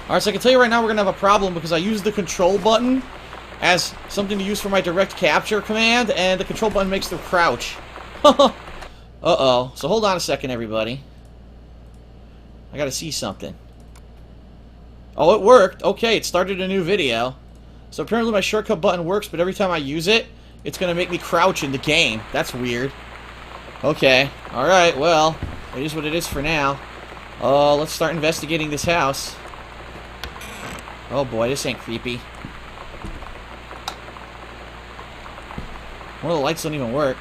Alright, so I can tell you right now we're going to have a problem because I used the control button as something to use for my direct capture command, and the control button makes them crouch. Uh-oh. So hold on a second, everybody. I gotta see something. Oh, it worked. Okay, it started a new video. So apparently my shortcut button works, but every time I use it, it's gonna make me crouch in the game. That's weird. Okay. Alright, well, it is what it is for now. Let's start investigating this house. Oh boy, this ain't creepy. One of the lights don't even work.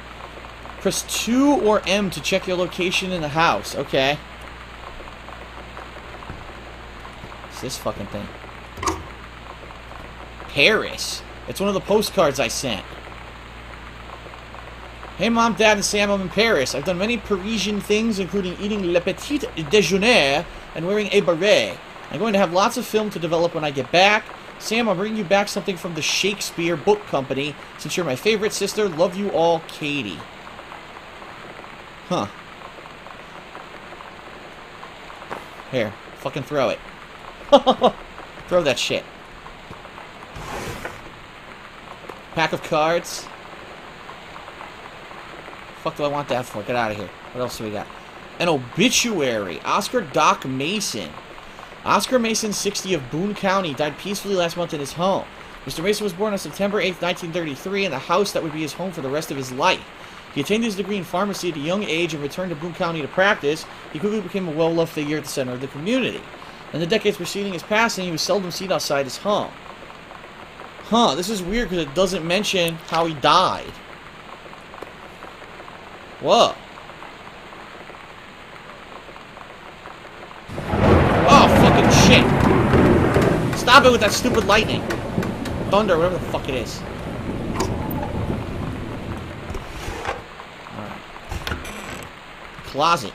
Press 2 or M to check your location in the house. Okay. What's this fucking thing? Paris. It's one of the postcards I sent. Hey Mom, Dad, and Sam, I'm in Paris. I've done many Parisian things, including eating le petit déjeuner and wearing a beret. I'm going to have lots of film to develop when I get back. Sam, I'm bringing you back something from the Shakespeare Book Company. Since you're my favorite sister, love you all, Katie. Huh. Here, fucking throw it. Throw that shit. Pack of cards. Fuck do I want that for? Get out of here. What else do we got? An obituary. Oscar Doc Mason. Oscar Mason, 60, of Boone County, died peacefully last month in his home. Mr. Mason was born on September 8, 1933, in the house that would be his home for the rest of his life. He attained his degree in pharmacy at a young age and returned to Boone County to practice. He quickly became a well-loved figure at the center of the community. In the decades preceding his passing, he was seldom seen outside his home. Huh, this is weird because it doesn't mention how he died. Whoa. Oh, fucking shit. Stop it with that stupid lightning. Thunder, whatever the fuck it is. Alright. Closet.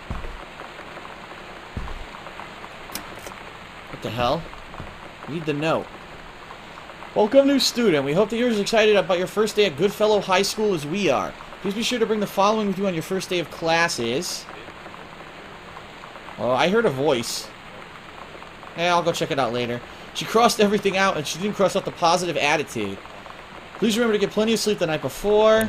What the hell? Read the note. Welcome, new student. We hope that you're as excited about your first day at Goodfellow High School as we are. Please be sure to bring the following with you on your first day of classes. Oh, I heard a voice. Hey, I'll go check it out later. She crossed everything out, and she didn't cross out the positive attitude. Please remember to get plenty of sleep the night before.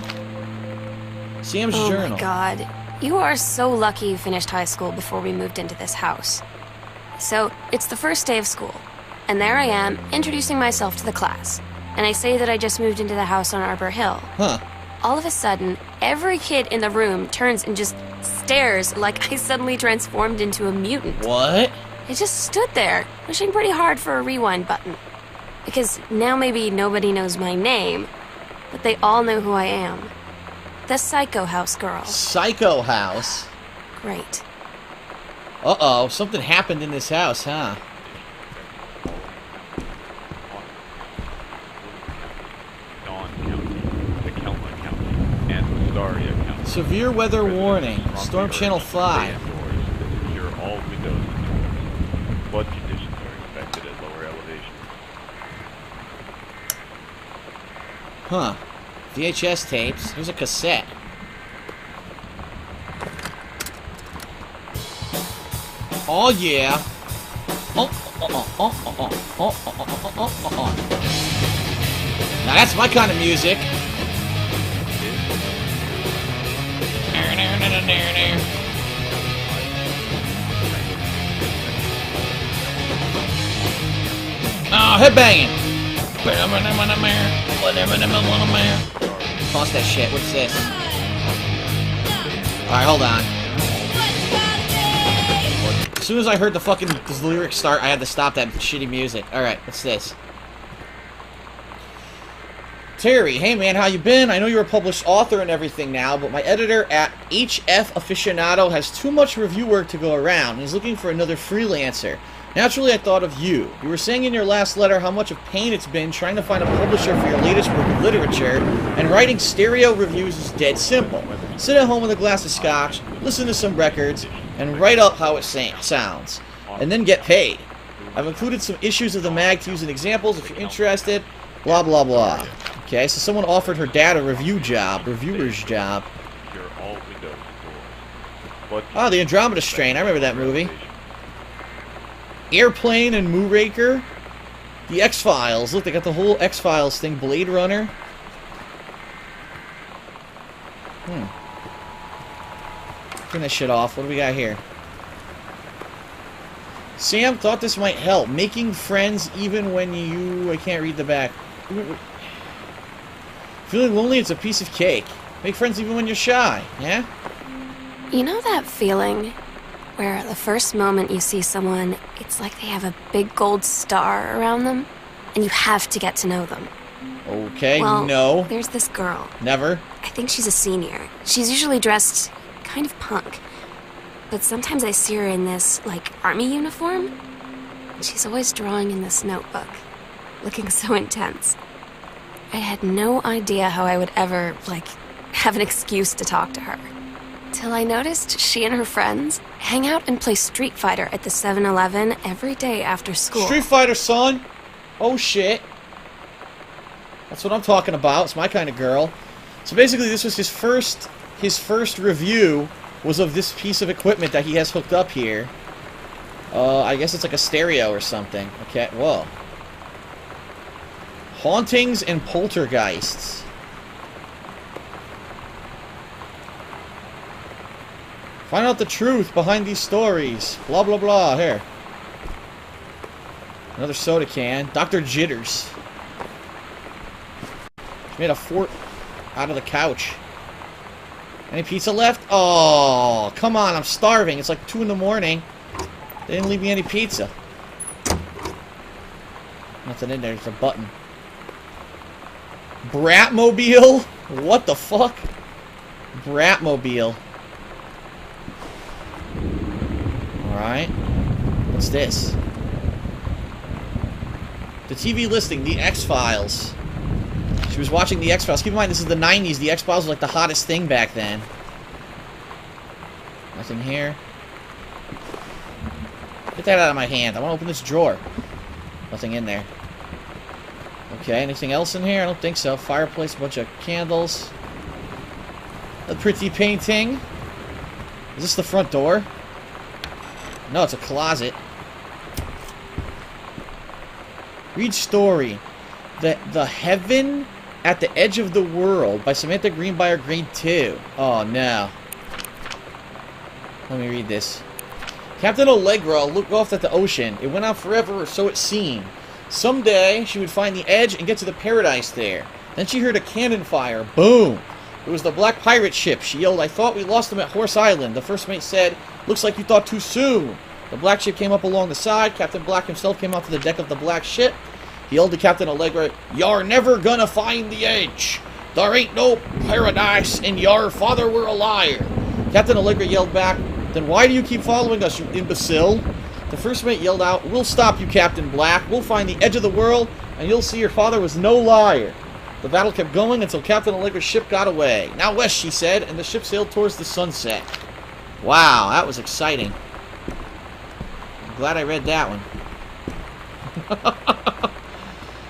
Sam's journal. Oh my god. You are so lucky you finished high school before we moved into this house. So, it's the first day of school. And there I am, introducing myself to the class. And I say that I just moved into the house on Arbor Hill. Huh. All of a sudden, every kid in the room turns and just stares like I suddenly transformed into a mutant. What? I just stood there, wishing pretty hard for a rewind button. Because now maybe nobody knows my name, but they all know who I am. The Psycho House girl. Psycho House? Great. Uh-oh, something happened in this house, huh? Severe weather warning. Storm Channel 5. Secure all windows and doors. Flood conditions are expected at lower elevations. Huh. VHS tapes. Here's a cassette. Oh yeah. Now that's my kind of music. Oh, headbanging. Toss that shit. What's this? Alright, hold on. As soon as I heard the fucking lyrics start, I had to stop that shitty music. Alright, what's this? Terry, hey man, how you been? I know you're a published author and everything now, but my editor at HF Aficionado has too much review work to go around and is looking for another freelancer. Naturally, I thought of you. You were saying in your last letter how much of pain it's been trying to find a publisher for your latest work of literature, and writing stereo reviews is dead simple. Sit at home with a glass of scotch, listen to some records, and write up how it sounds, and then get paid. I've included some issues of the mag to use in examples if you're interested, blah blah blah. Okay, so someone offered her dad a reviewer's job. Oh, the Andromeda Strain, I remember that movie. Airplane and Moonraker. The X-Files. Look, they got the whole X-Files thing. Blade Runner. Turn that shit off. What do we got here? Sam thought this might help. Making friends even when you... I can't read the back. Feeling lonely, it's a piece of cake. Make friends even when you're shy, yeah? You know that feeling where the first moment you see someone, it's like they have a big gold star around them, and you have to get to know them? Okay, well, no. There's this girl. Never. I think she's a senior. She's usually dressed kind of punk. But sometimes I see her in this, like, army uniform. And she's always drawing in this notebook, looking so intense. I had no idea how I would ever, like, have an excuse to talk to her. Till I noticed she and her friends hang out and play Street Fighter at the 7-Eleven every day after school. Street Fighter, son! Oh, shit. That's what I'm talking about. It's my kind of girl. So basically, this was his first review was of this piece of equipment that he has hooked up here. I guess it's like a stereo or something. Okay, whoa. Hauntings and poltergeists. Find out the truth behind these stories. Blah, blah, blah. Here. Another soda can. Dr. Jitters. She made a fort out of the couch. Any pizza left? Oh, come on. I'm starving. It's like 2 in the morning. They didn't leave me any pizza. Nothing in there. There's a button. Bratmobile? What the fuck? Bratmobile. Alright. What's this? The TV listing, The X-Files. She was watching The X-Files. Keep in mind, this is the 90s. The X-Files was like the hottest thing back then. Nothing here. Get that out of my hand. I want to open this drawer. Nothing in there. Okay, anything else in here? I don't think so. Fireplace, a bunch of candles. A pretty painting. Is this the front door? No, it's a closet. Read story. The Heaven at the Edge of the World by Samantha Greenbrier, grade 2. Oh, no. Let me read this. Captain Allegra looked off at the ocean. It went on forever, or so it seemed. Someday, she would find the edge and get to the paradise there. Then she heard a cannon fire. Boom! It was the black pirate ship. She yelled, "I thought we lost them at Horse Island." The first mate said, "Looks like you thought too soon." The black ship came up along the side. Captain Black himself came out to the deck of the black ship. He yelled to Captain Allegra, "You're never gonna find the edge. There ain't no paradise, and your father were a liar." Captain Allegra yelled back, "Then why do you keep following us, you imbecile?" The first mate yelled out, "We'll stop you, Captain Black. We'll find the edge of the world, and you'll see your father was no liar." The battle kept going until Captain Allegra's ship got away. "Now west," she said, and the ship sailed towards the sunset. Wow, that was exciting. I'm glad I read that one.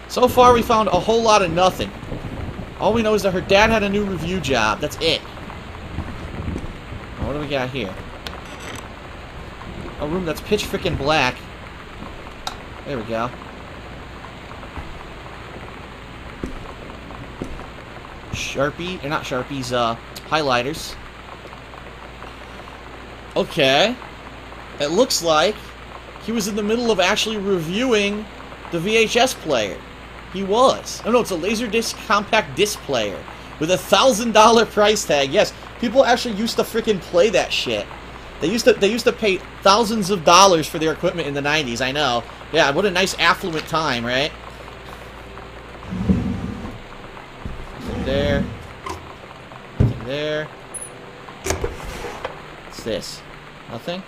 So far, we found a whole lot of nothing. All we know is that her dad had a new review job. That's it. What do we got here? A room that's pitch frickin' black. There we go. Sharpie, or not Sharpies, highlighters. Okay. It looks like he was in the middle of actually reviewing the VHS player. He was. Oh no, it's a Laserdisc compact disc player with a $1,000 price tag. Yes, people actually used to freaking play that shit. They used to pay thousands of dollars for their equipment in the 90s. I know. Yeah, what a nice affluent time, right? Nothing there. Nothing there. What's this? Nothing?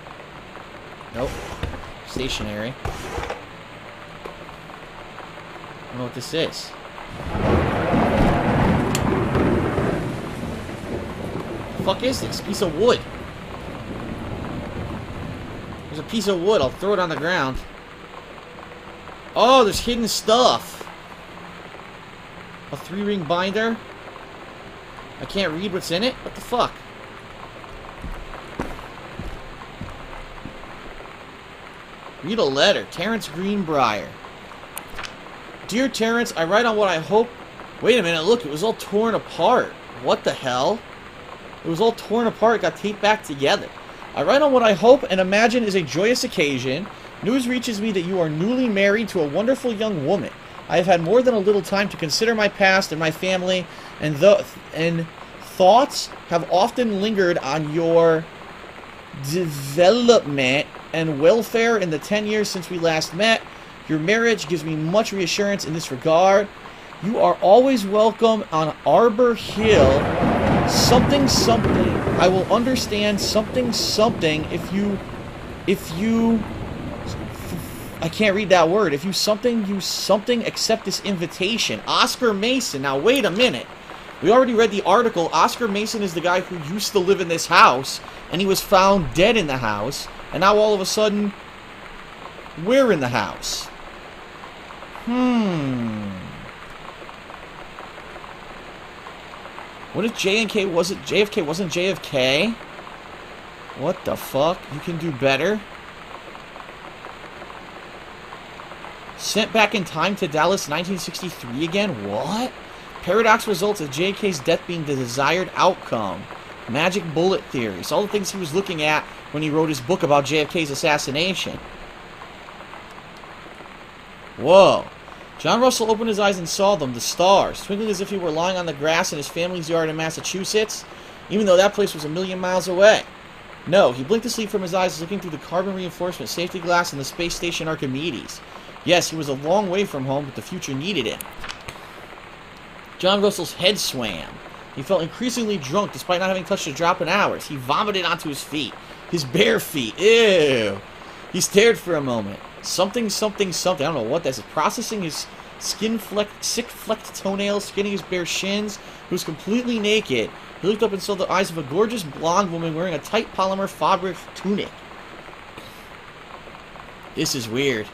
Nope. Stationary. I don't know what this is. What the fuck is this? Piece of wood. There's a piece of wood. I'll throw it on the ground. Oh, there's hidden stuff. A 3-ring binder. I can't read what's in it? What the fuck? Read a letter. Terrence Greenbrier. Dear Terrence, I write on what I hope... Wait a minute, look, it was all torn apart. What the hell? It was all torn apart, got taped back together. I write on what I hope and imagine is a joyous occasion. News reaches me that you are newly married to a wonderful young woman. I have had more than a little time to consider my past and my family, and thoughts have often lingered on your development and welfare in the 10 years since we last met. Your marriage gives me much reassurance in this regard. You are always welcome on Arbor Hill. Something, something. I will understand something, something if you... I can't read that word. If you something, accept this invitation. Oscar Mason. Now, wait a minute. We already read the article. Oscar Mason is the guy who used to live in this house, and he was found dead in the house, and now all of a sudden, we're in the house. What if JFK wasn't JFK? What the fuck? You can do better? Sent back in time to Dallas 1963 again? What? Paradox results of JFK's death being the desired outcome. Magic bullet theories. All the things he was looking at when he wrote his book about JFK's assassination. Whoa. John Russell opened his eyes and saw them, the stars, twinkling as if he were lying on the grass in his family's yard in Massachusetts, even though that place was a million miles away. No, he blinked to sleep from his eyes, looking through the carbon reinforcement safety glass in the space station Archimedes. Yes, he was a long way from home, but the future needed him. John Russell's head swam. He felt increasingly drunk despite not having touched a drop in hours. He vomited onto his feet. His bare feet. Ew. He stared for a moment. Something. I don't know what that is. Processing his sick-flecked toenails, skinning his bare shins. He was completely naked. He looked up and saw the eyes of a gorgeous blonde woman wearing a tight polymer fabric tunic. This is weird.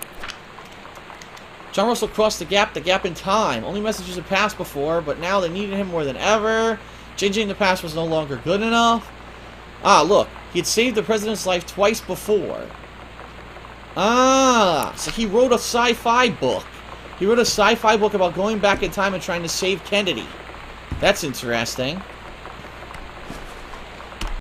John Russell crossed the gap in time. Only messages had passed before, but now they needed him more than ever. Changing the past was no longer good enough. Ah, look. He had saved the president's life twice before. Ah, so he wrote a sci-fi book. He wrote a sci-fi book about going back in time and trying to save Kennedy. That's interesting.